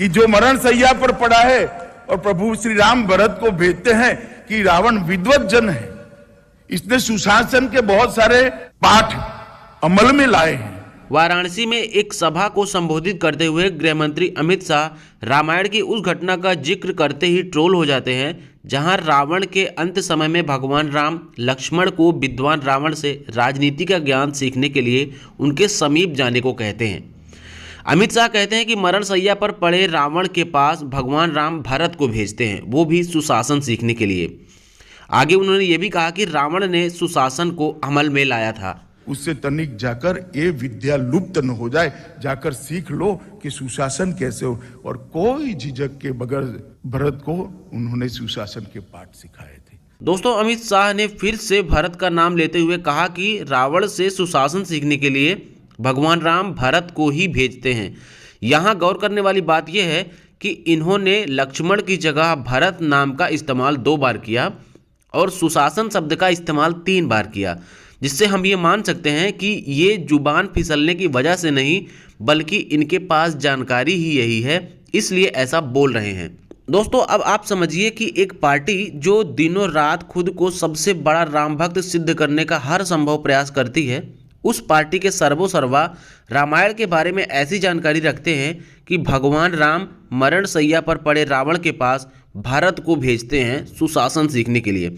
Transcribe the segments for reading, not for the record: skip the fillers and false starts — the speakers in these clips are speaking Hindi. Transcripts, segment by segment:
कि जो मरण शैया पर पड़ा है और प्रभु श्री राम भरत को भेजते हैं कि रावण विद्वत जन है, इसने सुशासन के बहुत सारे पाठ अमल में लाए हैं। वाराणसी में एक सभा को संबोधित करते हुए गृह मंत्री अमित शाह रामायण की उस घटना का जिक्र करते ही ट्रोल हो जाते हैं जहां रावण के अंत समय में भगवान राम लक्ष्मण को विद्वान रावण से राजनीति का ज्ञान सीखने के लिए उनके समीप जाने को कहते हैं। अमित शाह कहते हैं कि मरण शैया पर पड़े रावण के पास भगवान राम भरत को भेजते हैं, वो भी सुशासन सीखने के लिए। आगे उन्होंने ये भी कहा कि रावण ने सुशासन को अमल में लाया था। उससे तनिक जाकर ये विद्या लुप्त न हो जाए, जाकर सीख लो कि सुशासन कैसे हो। और कोई झिझक के बगैर भरत को उन्होंने सुशासन के पाठ सिखाए थे। दोस्तों, अमित शाह ने फिर से भरत का नाम लेते हुए कहा कि रावण से सुशासन सीखने के लिए भगवान राम भरत को ही भेजते हैं। यहाँ गौर करने वाली बात यह है कि इन्होंने लक्ष्मण की जगह भरत नाम का इस्तेमाल 2 बार किया और सुशासन शब्द का इस्तेमाल 3 बार किया, जिससे हम ये मान सकते हैं कि ये जुबान फिसलने की वजह से नहीं बल्कि इनके पास जानकारी ही यही है, इसलिए ऐसा बोल रहे हैं। दोस्तों, अब आप समझिए कि एक पार्टी जो दिनों रात खुद को सबसे बड़ा राम भक्त सिद्ध करने का हर संभव प्रयास करती है, उस पार्टी के सर्वोसर्वा रामायण के बारे में ऐसी जानकारी रखते हैं कि भगवान राम मरण शैया पर पड़े रावण के पास भारत को भेजते हैं सुशासन सीखने के लिए।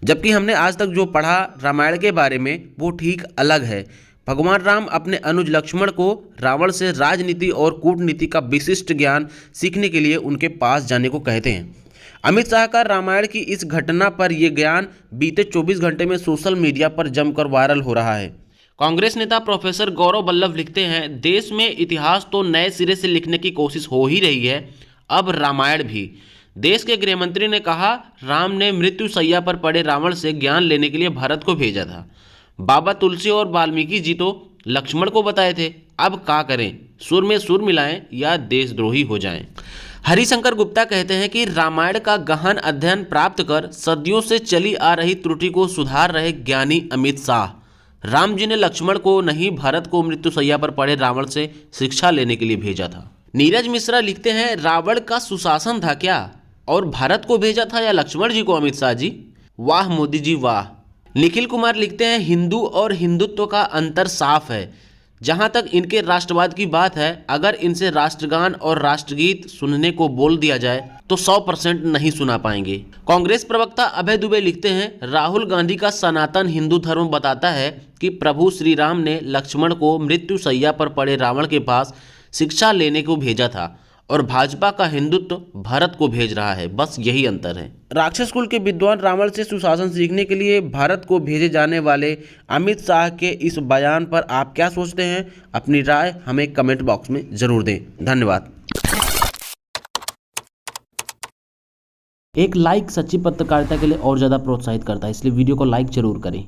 जबकि हमने आज तक जो पढ़ा रामायण के बारे में वो ठीक अलग है। भगवान राम अपने अनुज लक्ष्मण को रावण से राजनीति और कूटनीति का विशिष्ट ज्ञान सीखने के लिए उनके पास जाने को कहते हैं। अमित शाह का रामायण की इस घटना पर यह ज्ञान बीते 24 घंटे में सोशल मीडिया पर जमकर वायरल हो रहा है। कांग्रेस नेता प्रोफेसर गौरव वल्लभ लिखते हैं, देश में इतिहास तो नए सिरे से लिखने की कोशिश हो ही रही है, अब रामायण भी। देश के गृह मंत्री ने कहा, राम ने मृत्यु शैया पर पड़े रावण से ज्ञान लेने के लिए भारत को भेजा था। बाबा तुलसी और वाल्मीकि जी तो लक्ष्मण को बताए थे। अब क्या करें, सुर में सुर मिलाएं या देशद्रोही हो जाएं। हरिशंकर गुप्ता कहते हैं कि रामायण का गहन अध्ययन प्राप्त कर सदियों से चली आ रही त्रुटि को सुधार रहे ज्ञानी अमित शाह। राम जी ने लक्ष्मण को नहीं भारत को मृत्यु शैया पर पड़े रावण से शिक्षा लेने के लिए भेजा था। नीरज मिश्रा लिखते हैं, रावण का सुशासन था क्या और भारत को भेजा था या लक्ष्मण जी को अमित शाह जी? वाह मोदी जी वाह। निखिल कुमार लिखते हैं, हिंदू और हिंदुत्व का अंतर साफ है। जहां तक इनके राष्ट्रवाद की बात है, अगर इनसे राष्ट्रगान और राष्ट्रगीत सुनने को बोल दिया जाए तो 100% नहीं सुना पाएंगे। कांग्रेस प्रवक्ता अभय दुबे लिखते हैं, राहुल गांधी का सनातन हिंदू धर्म बताता है कि प्रभु श्री राम ने लक्ष्मण को मृत्यु शैया पर पड़े रावण के पास शिक्षा लेने को भेजा था और भाजपा का हिंदुत्व भारत को भेज रहा है, बस यही अंतर है। राक्षस कुल के विद्वान रावण से सुशासन सीखने के लिए भारत को भेजे जाने वाले अमित शाह के इस बयान पर आप क्या सोचते हैं? अपनी राय हमें कमेंट बॉक्स में जरूर दें। धन्यवाद। एक लाइक सच्ची पत्रकारिता के लिए और ज़्यादा प्रोत्साहित करता है, इसलिए वीडियो को लाइक जरूर करें।